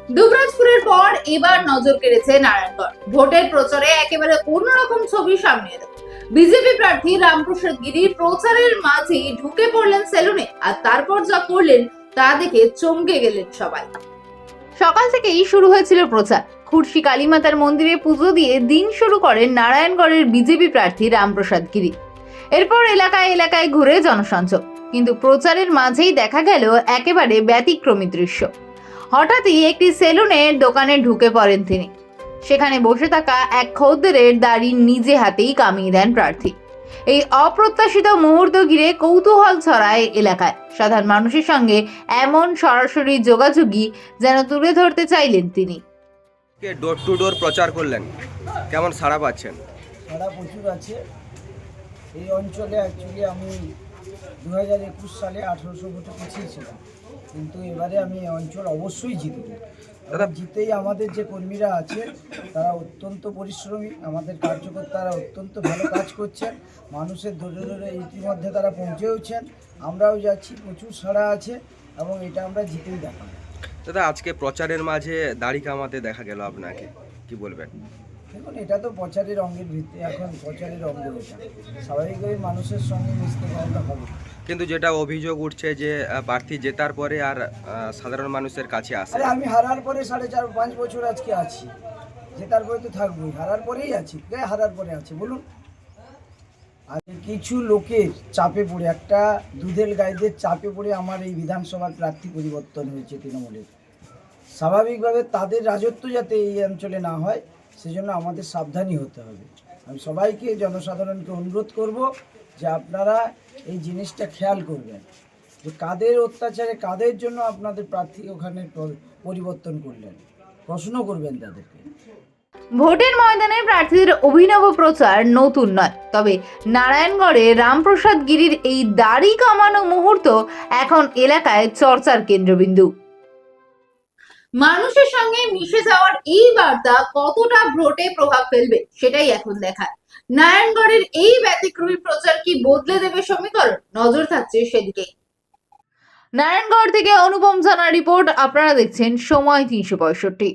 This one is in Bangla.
দুবরাজপুরের পর এবার নজর কেড়েছে নারায়ণগড়। ভোটের প্রচারে একেবারে অন্যরকম ছবি সামনে এলো। বিজেপি প্রার্থী রামপ্রসাদ গিরি প্রচারের মাঝে ঢুকে পড়লেন সেলুনে, আর তারপর যা করলেন তা দেখে চমকে গেলেন সবাই। সকাল থেকেই শুরু হয়েছিল প্রচার। খুরশি কালীমাতার মন্দিরে পুজো দিয়ে দিন শুরু করেন নারায়ণগড়ের বিজেপি প্রার্থী রামপ্রসাদ গিরি। এরপর এলাকায় এলাকায় ঘুরে জনসংযোগ, কিন্তু প্রচারের মাঝেই দেখা গেল একেবারে ব্যতিক্রমী দৃশ্য। হঠাৎই একটি সেলুনের দোকানে ঢুকে পড়েন তিনি। সেখানে বসে থাকা এক খদ্দেরের দাড়ি নিজে হাতেই কামিয়ে দেন প্রার্থী। এই অপ্রত্যাশিত মুহূর্ত ঘিরে কৌতূহল ছড়ায় এলাকায়। সাধারণ মানুষের সঙ্গে এমন সরাসরি যোগাযোগই যেন তুলে ধরতে চাইলেন তিনি। ডোর টু ডোর প্রচার করলেন, কেমন সাড়া পাচ্ছেন? সাড়া প্রচুর আছে। এই অঞ্চলে অ্যাকচুয়ালি আমি 2021 সালে 1800 ভোটে পিছিয়েছিলাম, কিন্তু এবারে আমি এই অঞ্চল অবশ্যই জিতব। দাদা, জিতেই আমাদের যে কর্মীরা আছে তারা অত্যন্ত পরিশ্রমী, আমাদের কার্যকর্তারা অত্যন্ত ভালো কাজ করছেন, মানুষের ধরে ধরে ইতিমধ্যে তারা পৌঁছেওছেন, আমরাও যাচ্ছি, প্রচুর সাড়া আছে এবং এটা আমরা জিতেই দেখাবো। দাদা, আজকে প্রচারের মাঝে দাড়ি কামাতে দেখা গেল আপনাকে, কি বলবেন? দেখুন, এটা তো প্রচারের অঙ্গের ভিত্তি, এখন প্রচারের অঙ্গ এটা স্বাভাবিকভাবে মানুষের সঙ্গে মিশতে পারলে হবে। কিন্তু যেটা অভিযোগ উঠছে যে প্রার্থী জেতার পরে আর সাধারণ মানুষের কাছে আসে। আরে আমি হারার পরে 4.5-5 বছর আজকে আছি, জেতার পরে তো থাকবোই, হারার পরেই আছি। কে হারার পরে আছে বলুন? আর কিছু লোকের চাপে পড়ে, একটা দুধেল গাইদের চাপে পড়ে আমার এই বিধানসভার প্রার্থী পরিবর্তন হয়েছে তৃণমূলের। স্বাভাবিকভাবে তাদের রাজত্ব যাতে এই অঞ্চলে না হয় সেজন্য আমাদের সাবধানী হতে হবে। আমি সবাইকে, জনসাধারণকে অনুরোধ করব যে আপনারা এই জিনিসটা খেয়াল করবেন যে কাদের অত্যাচারে, কাদের জন্য আপনাদের প্রার্থী ওখানে পরিবর্তন করলেন, প্রশ্ন করবেন তাদেরকে। ভোটের ময়দানে প্রার্থীদের অভিনব প্রচার নতুন নয়, তবে নারায়ণগড়ে রামপ্রসাদ গিরির এই দাড়ি কামানো মুহূর্ত এখন এলাকায় চর্চার কেন্দ্রবিন্দু। মানুষের সঙ্গে মিশে যাওয়ার এই বার্তা কতটা ভোটে প্রভাব ফেলবে সেটাই এখন দেখার। নারায়ণগড়ের এই ব্যতিক্রমী প্রচার কি বদলে দেবে সমীকরণ? নজর থাকছে সেদিকে। নারায়ণগড় থেকে অনুপম জানার রিপোর্ট। আপনারা দেখছেন সময় 365।